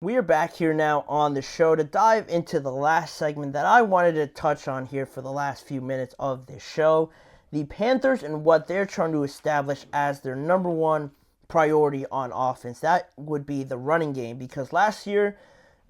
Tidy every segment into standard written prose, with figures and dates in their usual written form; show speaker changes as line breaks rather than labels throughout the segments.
We are back here now on the show to dive into the last segment that I wanted to touch on here for the last few minutes of this show. The Panthers and what they're trying to establish as their number one priority on offense. That would be the running game, because last year,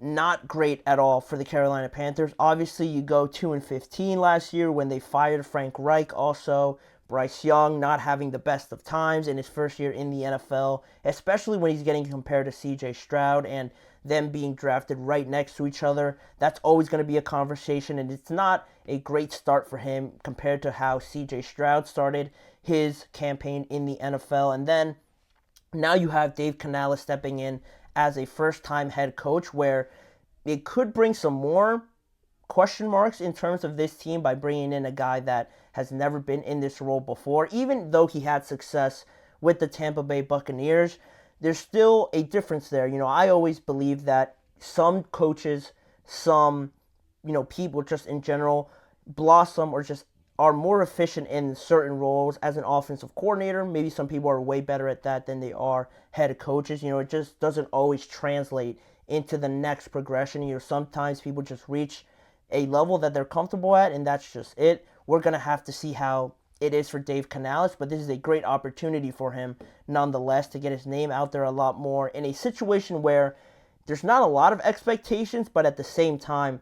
not great at all for the Carolina Panthers. Obviously, you go 2-15 last year when they fired Frank Reich. Also, Bryce Young not having the best of times in his first year in the NFL, especially when he's getting compared to CJ Stroud and them being drafted right next to each other. That's always going to be a conversation, and it's not a great start for him compared to how CJ Stroud started his campaign in the NFL. And then now you have Dave Canales stepping in as a first-time head coach, where it could bring some more question marks in terms of this team by bringing in a guy that has never been in this role before. Even though he had success with the Tampa Bay Buccaneers, there's still a difference there. I always believe that some coaches, some, people just in general blossom or just are more efficient in certain roles as an offensive coordinator. Maybe some people are way better at that than they are head coaches. It just doesn't always translate into the next progression. Sometimes people just reach a level that they're comfortable at, and that's just it. We're going to have to see how it is for Dave Canales, but this is a great opportunity for him nonetheless to get his name out there a lot more in a situation where there's not a lot of expectations, but at the same time,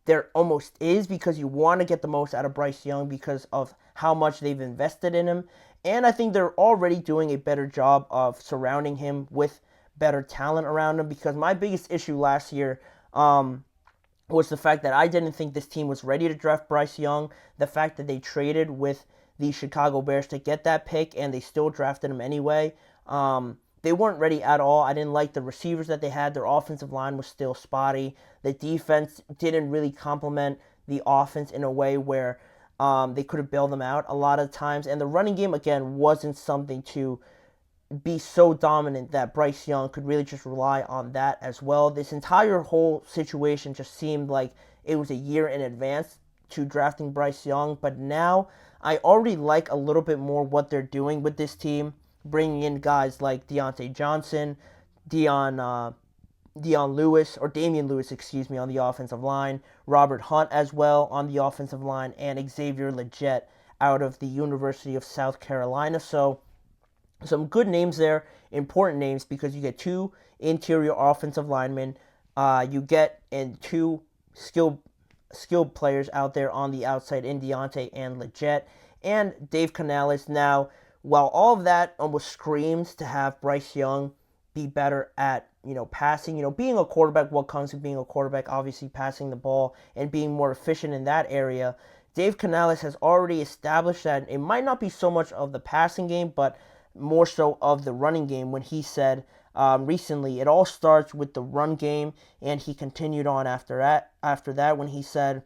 there almost is, because you want to get the most out of Bryce Young because of how much they've invested in him. And I think they're already doing a better job of surrounding him with better talent around him, because my biggest issue last year was the fact that I didn't think this team was ready to draft Bryce Young. The fact that they traded with the Chicago Bears to get that pick, and they still drafted him anyway. They weren't ready at all. I didn't like the receivers that they had. Their offensive line was still spotty. The defense didn't really complement the offense in a way where they could have bailed them out a lot of times. And the running game, again, wasn't something to be so dominant that Bryce Young could really just rely on that as well. This entire whole situation just seemed like it was a year in advance to drafting Bryce Young. But now I already like a little bit more what they're doing with this team, bringing in guys like Deontay Johnson, Damian Lewis, on the offensive line, Robert Hunt as well on the offensive line, and Xavier Legette out of the University of South Carolina. So some good names there, important names, because you get two interior offensive linemen, you get two skilled players out there on the outside in Deontay and Legette, and Dave Canales. Now, while all of that almost screams to have Bryce Young be better at, passing, being a quarterback, what comes with being a quarterback, obviously passing the ball and being more efficient in that area, Dave Canales has already established that it might not be so much of the passing game, but more so of the running game, when he said recently it all starts with the run game, and he continued on after that when he said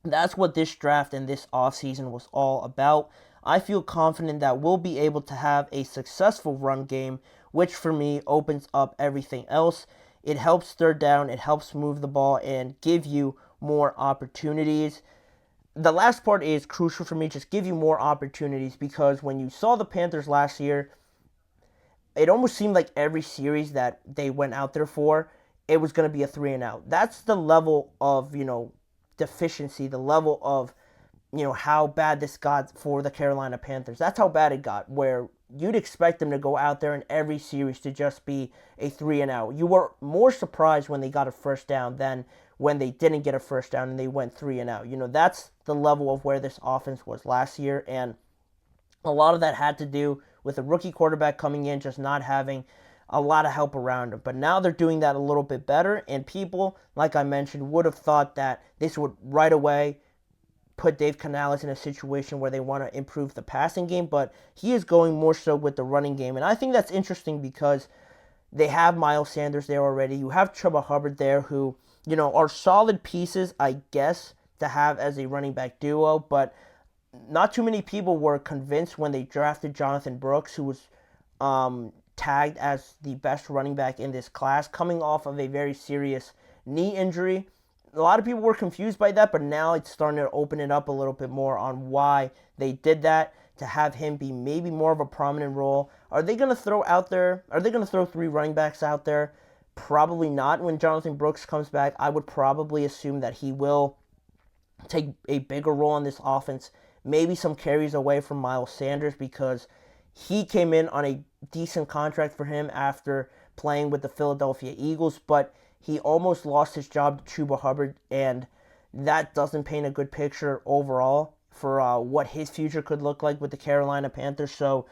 that's what this draft and this offseason was all about. I feel confident that we'll be able to have a successful run game, which for me opens up everything else. It helps third down, it helps move the ball, and give you more opportunities. The last part is crucial for me, just give you more opportunities, because when you saw the Panthers last year, it almost seemed like every series that they went out there for, it was going to be a 3-and-out. That's the level of, deficiency, the level of, how bad this got for the Carolina Panthers. That's how bad it got, where you'd expect them to go out there in every series to just be a 3-and-out. You were more surprised when they got a first down than when they didn't get a first down and they went 3-and-out. That's the level of where this offense was last year, and a lot of that had to do with a rookie quarterback coming in, just not having a lot of help around him. But now they're doing that a little bit better, and people, like I mentioned, would have thought that this would right away put Dave Canales in a situation where they want to improve the passing game, but he is going more so with the running game. And I think that's interesting because they have Miles Sanders there already. You have Chuba Hubbard there, who, are solid pieces, I guess, to have as a running back duo, but not too many people were convinced when they drafted Jonathan Brooks, who was tagged as the best running back in this class, coming off of a very serious knee injury. A lot of people were confused by that, but now it's starting to open it up a little bit more on why they did that, to have him be maybe more of a prominent role. Are they going to throw three running backs out there? Probably not when Jonathan Brooks comes back. I would probably assume that he will take a bigger role in this offense. Maybe some carries away from Miles Sanders because he came in on a decent contract for him after playing with the Philadelphia Eagles, but he almost lost his job to Chuba Hubbard, and that doesn't paint a good picture overall for what his future could look like with the Carolina Panthers. So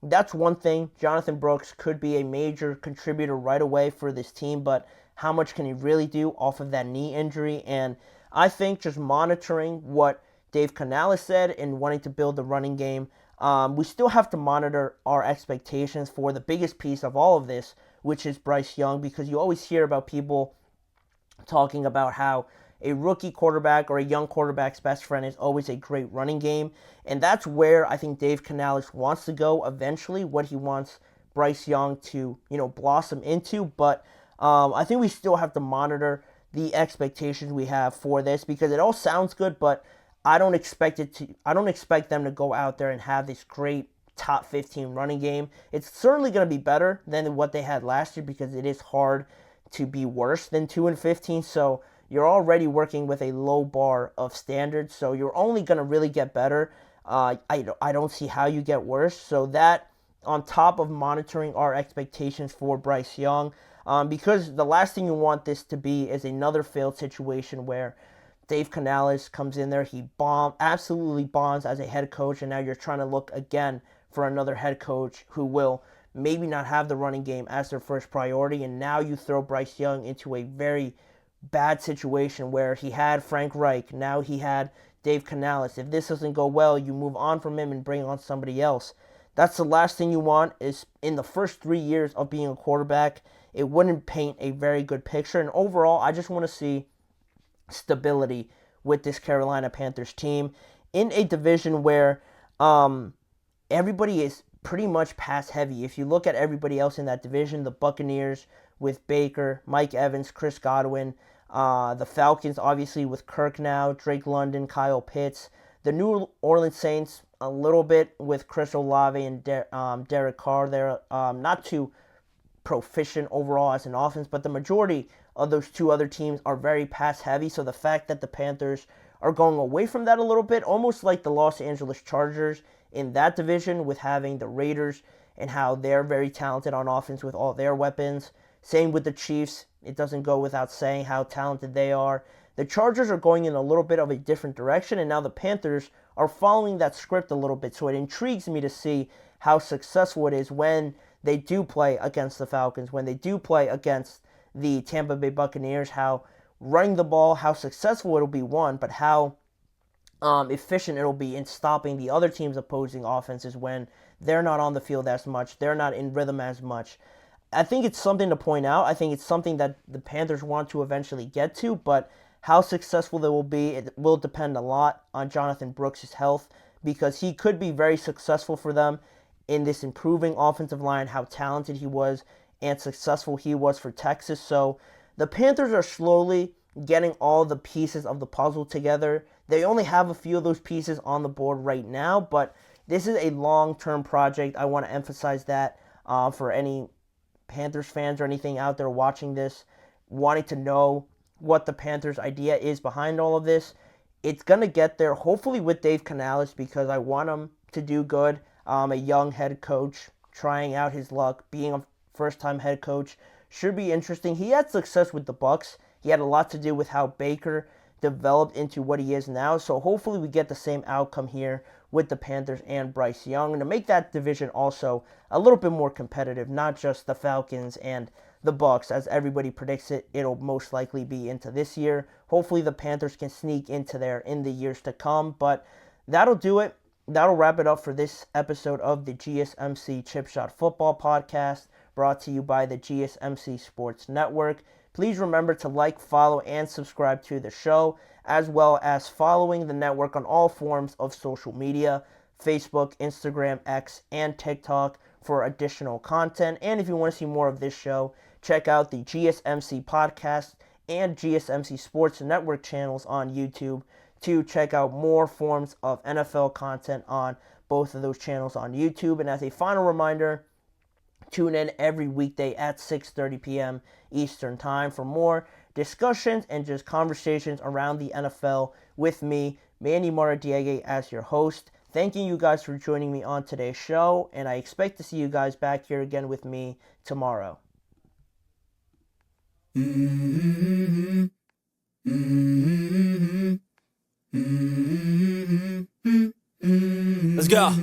that's one thing. Jonathan Brooks could be a major contributor right away for this team, but how much can he really do off of that knee injury? And I think just monitoring what Dave Canales said and wanting to build the running game, we still have to monitor our expectations for the biggest piece of all of this, which is Bryce Young, because you always hear about people talking about how a rookie quarterback or a young quarterback's best friend is always a great running game. And that's where I think Dave Canales wants to go eventually, what he wants Bryce Young to, blossom into. But I think we still have to monitor the expectations we have for this because it all sounds good, but I don't expect them to go out there and have this great top 15 running game. It's certainly going to be better than what they had last year because it is hard to be worse than 2-15. So you're already working with a low bar of standards, so you're only going to really get better. I don't see how you get worse. So that, on top of monitoring our expectations for Bryce Young, because the last thing you want this to be is another failed situation where Dave Canales comes in there, he absolutely bombs as a head coach, and now you're trying to look again for another head coach who will maybe not have the running game as their first priority, and now you throw Bryce Young into a very bad situation where he had Frank Reich, now he had Dave Canales. If this doesn't go well, you move on from him and bring on somebody else. That's the last thing you want is in the first 3 years of being a quarterback. It wouldn't paint a very good picture. And overall, I just want to see stability with this Carolina Panthers team in a division where everybody is pretty much pass heavy. If you look at everybody else in that division, the Buccaneers with Baker, Mike Evans, Chris Godwin, the Falcons obviously with Kirk now, Drake London, Kyle Pitts, the New Orleans Saints a little bit with Chris Olave and Derek Carr. They're not too proficient overall as an offense, but the majority of those two other teams are very pass heavy. So the fact that the Panthers are going away from that a little bit, almost like the Los Angeles Chargers in that division with having the Raiders and how they're very talented on offense with all their weapons. Same with the Chiefs. It doesn't go without saying how talented they are. The Chargers are going in a little bit of a different direction, and now the Panthers are following that script a little bit. So it intrigues me to see how successful it is when they do play against the Falcons, when they do play against the Tampa Bay Buccaneers, how running the ball, how successful it'll be, one, but how efficient it'll be in stopping the other team's opposing offenses when they're not on the field as much, they're not in rhythm as much. I think it's something to point out. I think it's something that the Panthers want to eventually get to, but how successful they will be, it will depend a lot on Jonathan Brooks' health because he could be very successful for them in this improving offensive line, how talented he was and successful he was for Texas. So the Panthers are slowly getting all the pieces of the puzzle together. They only have a few of those pieces on the board right now, but this is a long-term project. I want to emphasize that for any Panthers fans or anything out there watching this, wanting to know what the Panthers' idea is behind all of this. It's going to get there, hopefully with Dave Canales, because I want him to do good. A young head coach trying out his luck, being a first-time head coach should be interesting. He had success with the Bucs. He had a lot to do with how Baker developed into what he is now. So hopefully we get the same outcome here with the Panthers and Bryce Young, and to make that division also a little bit more competitive, not just the Falcons and the Bucs, as everybody predicts it'll most likely be into this year. Hopefully the Panthers can sneak into there in the years to come, but that'll do it. That'll wrap it up for this episode of the GSMC Chip Shot Football Podcast, brought to you by the GSMC Sports Network. Please remember to like, follow, and subscribe to the show, as well as following the network on all forms of social media, Facebook, Instagram, X, and TikTok for additional content. And if you want to see more of this show, check out the GSMC Podcast and GSMC Sports Network channels on YouTube to check out more forms of NFL content on both of those channels on YouTube. And as a final reminder, Tune in every weekday at 6:30 p.m. Eastern Time for more discussions and just conversations around the NFL with me, Manny Maradiaga, as your host. Thanking you guys for joining me on today's show, and I expect to see you guys back here again with me tomorrow.
Let's go.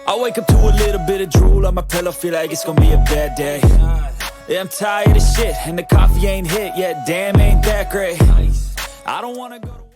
I wake up to a little bit of drool on my pillow, feel like it's gonna be a bad day. Yeah, I'm tired of shit, and the coffee ain't hit yet, damn, ain't that great. I don't wanna go to